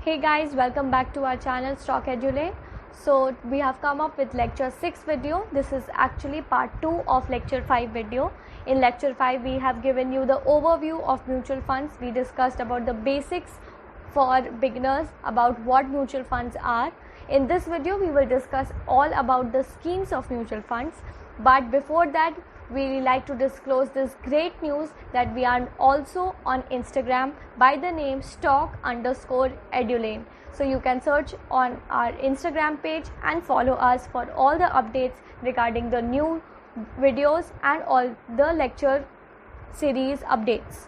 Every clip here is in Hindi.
Hey guys, welcome back to our channel Stock Edulane. So we have come up with lecture 6 video. This is actually part 2 of lecture 5 video. In lecture 5 we have given you the overview of mutual funds. We discussed about the basics for beginners about what mutual funds are. In this video we will discuss all about the schemes of mutual funds. But before that, we like to disclose this great news that we are also on Instagram by the name stock_edulane. So you can search on our Instagram page and follow us for all the updates regarding the new videos and all the lecture series updates.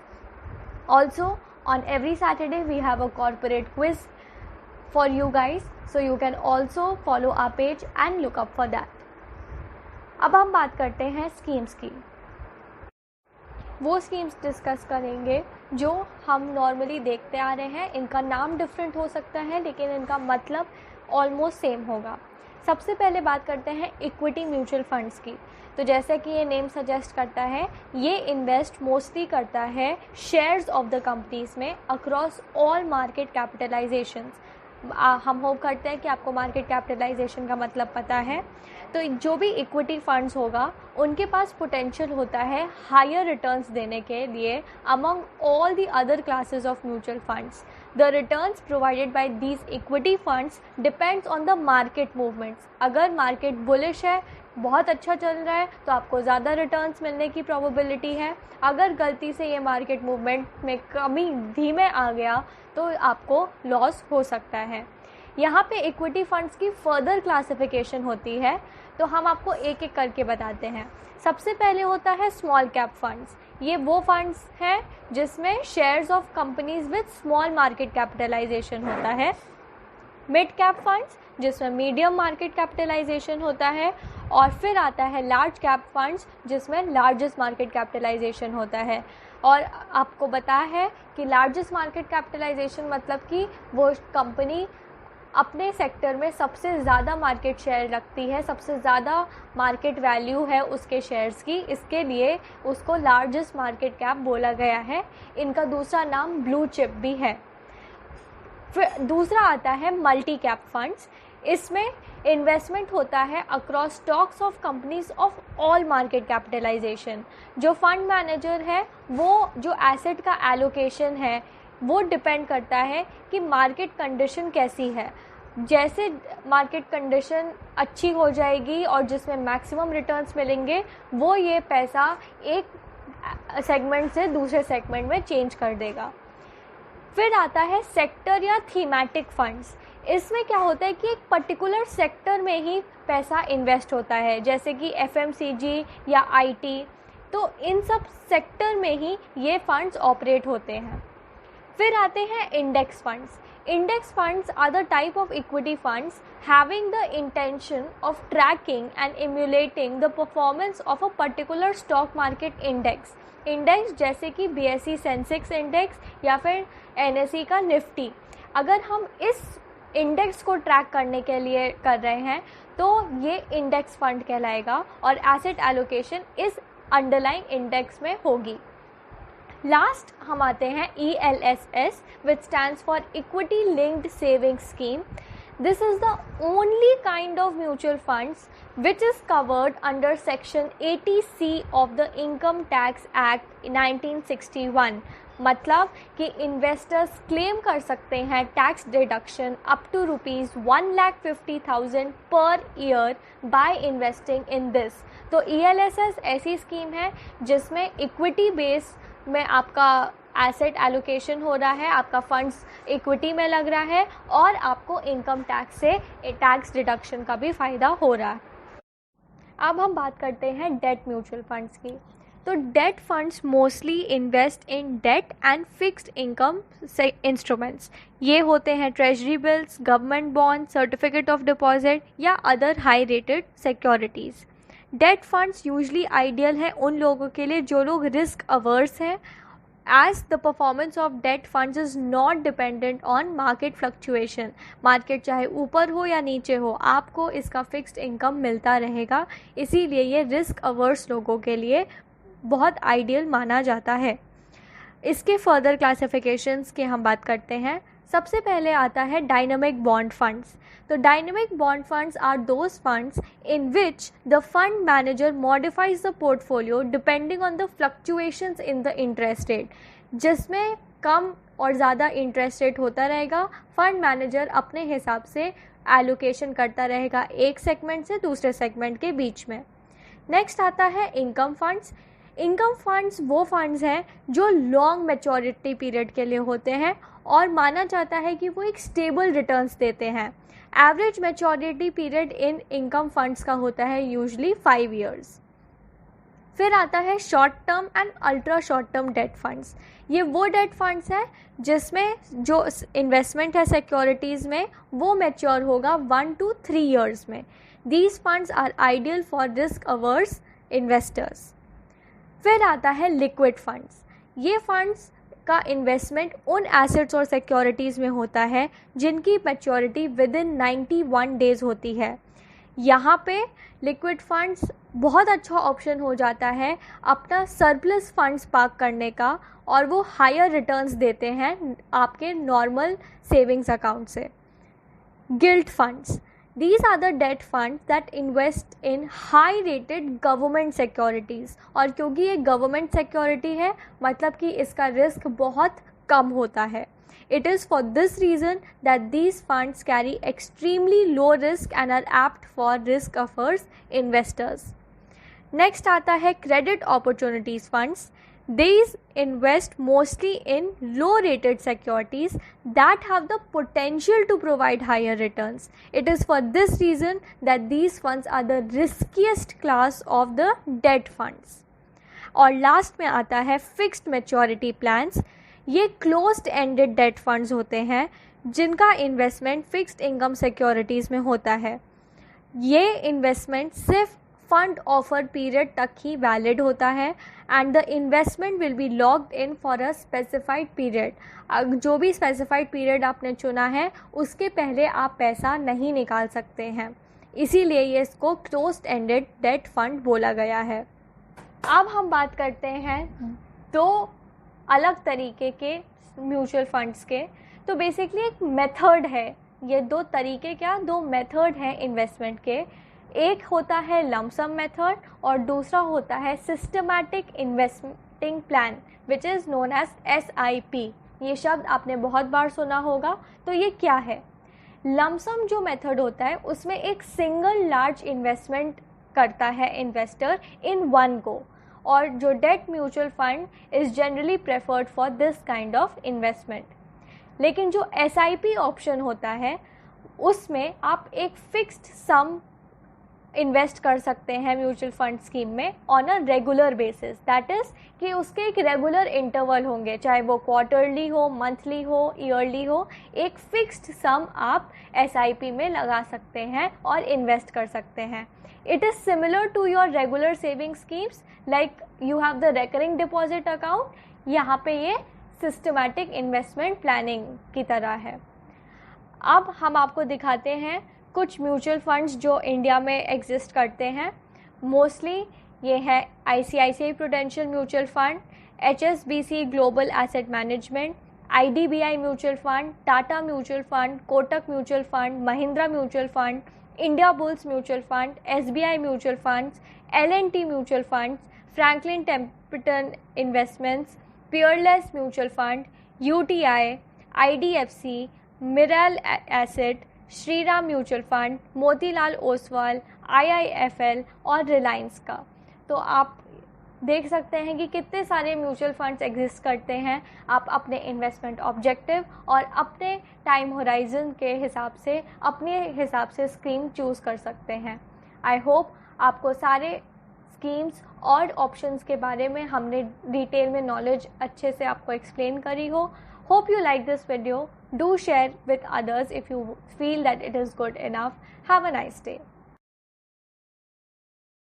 Also, on every Saturday we have a corporate quiz for you guys, so you can also follow our page and look up for that. अब हम बात करते हैं स्कीम्स की. वो स्कीम्स डिस्कस करेंगे जो हम नॉर्मली देखते आ रहे हैं. इनका नाम डिफरेंट हो सकता है लेकिन इनका मतलब ऑलमोस्ट सेम होगा. सबसे पहले बात करते हैं इक्विटी म्यूचुअल फंड्स की. तो जैसे कि ये नेम सजेस्ट करता है, ये इन्वेस्ट मोस्टली करता है शेयर्स ऑफ द कंपनीज में अक्रॉस ऑल मार्केट कैपिटलाइजेशंस. हम होप करते हैं कि आपको मार्केट कैपिटलाइजेशन का मतलब पता है. तो जो भी इक्विटी फंड्स होगा उनके पास पोटेंशियल होता है हायर रिटर्न्स देने के लिए among all the other classes of mutual funds. The returns provided by these equity funds depends on the market movements. अगर मार्केट बुलिश है, बहुत अच्छा चल रहा है, तो आपको ज़्यादा रिटर्न्स मिलने की प्रोबेबिलिटी है. अगर गलती से ये मार्केट मूवमेंट में कमी धीमे आ गया तो आपको लॉस हो सकता है. यहाँ पे इक्विटी फंड्स की फर्दर क्लासिफिकेशन होती है, तो हम आपको एक एक करके बताते हैं. सबसे पहले होता है स्मॉल कैप फंड्स. ये वो फंड्स हैं जिसमें shares of companies with small market capitalisation होता है. मिड कैप फंड्स जिसमें मीडियम मार्केट कैपिटलाइजेशन होता है. और फिर आता है लार्ज कैप फंड्स जिसमें लार्जेस्ट मार्केट कैपिटलाइजेशन होता है. और आपको पता है कि लार्जेस्ट मार्केट कैपिटलाइजेशन मतलब कि वो कंपनी अपने सेक्टर में सबसे ज़्यादा मार्केट शेयर रखती है, सबसे ज़्यादा मार्केट वैल्यू है उसके शेयर्स की, इसके लिए उसको लार्जेस्ट मार्केट कैप बोला गया है. इनका दूसरा नाम ब्लू चिप भी है. फिर दूसरा आता है मल्टी कैप फंड्स. इसमें इन्वेस्टमेंट होता है across stocks of companies of all market capitalisation. जो फंड मैनेजर है वो जो एसेट का एलोकेशन है वो डिपेंड करता है कि मार्केट कंडीशन कैसी है. जैसे मार्केट कंडीशन अच्छी हो जाएगी और जिसमें मैक्सिमम रिटर्न्स मिलेंगे, वो ये पैसा एक सेगमेंट से दूसरे सेगमेंट में चेंज कर देगा. फिर आता है सेक्टर या थीमेटिक फंड्स. इसमें क्या होता है कि एक पर्टिकुलर सेक्टर में ही पैसा इन्वेस्ट होता है, जैसे कि एफएमसीजी या आईटी. तो इन सब सेक्टर में ही ये फंड्स ऑपरेट होते हैं. फिर आते हैं index funds. Index funds are the type of equity funds having the intention of tracking and emulating the performance of a particular stock market index. Index जैसे कि BSE सेंसेक्स इंडेक्स या फिर NSE का निफ्टी. अगर हम इस इंडेक्स को ट्रैक करने के लिए कर रहे हैं तो ये इंडेक्स फंड कहलाएगा और एसेट एलोकेशन इस अंडरलाइंग इंडेक्स में होगी. लास्ट हम आते हैं ELSS which stands for Equity Linked Savings Scheme. This is the only kind of mutual funds which is covered under section 80C of the Income Tax Act 1961. मतलब कि इन्वेस्टर्स क्लेम कर सकते हैं tax deduction up to ₹1,50,000 per year by investing in this. तो ELSS ऐसी स्कीम है जिसमें इक्विटी बेस में आपका एसेट एलोकेशन हो रहा है, आपका फंड्स इक्विटी में लग रहा है और आपको इनकम टैक्स से टैक्स डिडक्शन का भी फ़ायदा हो रहा है. अब हम बात करते हैं डेट म्यूचुअल फंड्स की. तो debt funds mostly invest in debt and fixed income instruments. ये होते हैं treasury bills, government bond, certificate of deposit या other high rated securities. Debt funds usually ideal है उन लोगों के लिए जो लोग रिस्क अवर्स हैं, as the performance of debt funds is not dependent on market fluctuation. Market चाहे ऊपर हो या नीचे हो, आपको इसका फिक्स्ड इनकम मिलता रहेगा. इसीलिए ये रिस्क अवर्स लोगों के लिए बहुत आइडियल माना जाता है. इसके फर्दर क्लासिफिकेशंस की हम बात करते हैं. सबसे पहले आता है डायनामिक बॉन्ड फंड्स। तो dynamic bond funds are those funds in which the fund manager modifies the portfolio depending on the fluctuations in the interest rate, जिसमें कम और ज़्यादा इंटरेस्ट रेट होता रहेगा, फंड मैनेजर अपने हिसाब से एलोकेशन करता रहेगा एक सेगमेंट से दूसरे सेगमेंट के बीच में। नेक्स्ट आता है इनकम फंड्स। इनकम फंड्स वो फंड्स हैं जो लॉन्ग मैच्योरिटी पीरियड के लिए होते हैं और माना जाता है कि वो एक स्टेबल रिटर्न्स देते हैं। Average maturity period in income funds का होता है यूजुअली 5 years। फिर आता है short term and ultra short term debt funds. ये वो डेट फंड्स हैं जिसमें जो इन्वेस्टमेंट है सिक्योरिटीज़ में वो मैच्योर होगा 1 to 3 years में। These funds are ideal for risk averse investors. फिर आता है लिक्विड फंड्स। ये फंड्स का इन्वेस्टमेंट उन एसेट्स और सिक्योरिटीज़ में होता है जिनकी मैच्योरिटी विद इन 91 days होती है। यहाँ पे लिक्विड फंड्स बहुत अच्छा ऑप्शन हो जाता है अपना सरप्लस फंड्स पार्क करने का, और वो हायर रिटर्न्स देते हैं आपके नॉर्मल सेविंग्स अकाउंट से। Guilt funds, these are the debt funds that invest in high rated government securities, और क्योंकि ये गवर्नमेंट सिक्योरिटी है मतलब कि इसका रिस्क बहुत कम होता है। It is for this reason that these funds carry extremely low risk and are apt for risk averse investors. Next आता है credit opportunities funds. These invest mostly in low rated securities that have the potential to provide higher returns. It is for this reason that these funds are the riskiest class of the debt funds. और लास्ट में आता है फिक्स्ड मैच्योरिटी प्लान्स। ये क्लोज्ड एंडेड डेट फंड्स होते हैं जिनका इन्वेस्टमेंट फिक्स्ड इनकम सिक्योरिटीज़ में होता है। ये इन्वेस्टमेंट सिर्फ फंड ऑफर पीरियड तक ही वैलिड होता है and the investment will be locked in for a specified period. जो भी स्पेसिफाइड पीरियड आपने चुना है उसके पहले आप पैसा नहीं निकाल सकते हैं, इसीलिए ये इसको क्लोज्ड एंडेड डेट फंड बोला गया है। अब हम बात करते हैं दो अलग तरीके के म्यूचुअल फंड्स के। तो बेसिकली एक मेथड है, ये दो तरीके क्या, दो मेथड हैं इन्वेस्टमेंट के। एक होता है लमसम मेथड और दूसरा होता है systematic investing plan which is known as SIP। ये शब्द आपने बहुत बार सुना होगा। तो ये क्या है? लमसम जो मेथड होता है उसमें एक सिंगल लार्ज इन्वेस्टमेंट करता है इन्वेस्टर इन वन गो, और जो debt mutual fund is generally preferred for this kind of investment. लेकिन जो SIP ऑप्शन होता है उसमें आप एक फिक्स्ड सम इन्वेस्ट कर सकते हैं म्यूचुअल फंड स्कीम में on a regular basis. That is कि उसके एक रेगुलर इंटरवल होंगे, चाहे वो क्वार्टरली हो, मंथली हो, ईयरली हो। एक फिक्स्ड सम आप SIP में लगा सकते हैं और इन्वेस्ट कर सकते हैं। It is similar to your regular saving schemes like you have the recurring deposit account. यहाँ पे ये सिस्टमैटिक इन्वेस्टमेंट प्लानिंग की तरह है। अब हम आपको दिखाते हैं कुछ म्यूचुअल फंड्स जो इंडिया में एग्जिस्ट करते हैं। मोस्टली ये है ICICI Prudential mutual fund, HSBC global asset management, IDBI mutual fund, Tata mutual fund, Kotak mutual fund, Mahindra mutual fund, Indiabulls mutual fund, SBI mutual funds, L&T mutual funds, Franklin Templeton investments, Peerless mutual fund, UTI, IDFC, Mirae asset, Shriram mutual fund, Motilal Oswal, IIFL और रिलायंस का। तो आप देख सकते हैं कि कितने सारे म्यूचुअल फंड्स एग्जिस्ट करते हैं। आप अपने इन्वेस्टमेंट ऑब्जेक्टिव और अपने टाइम होराइजन के हिसाब से अपने हिसाब से स्कीम चूज़ कर सकते हैं। आई होप आपको सारे स्कीम्स और ऑप्शंस के बारे में हमने डिटेल में नॉलेज अच्छे से आपको एक्सप्लेन करी हो। Hope you like this video. Do share with others if you feel that it is good enough. Have a nice day.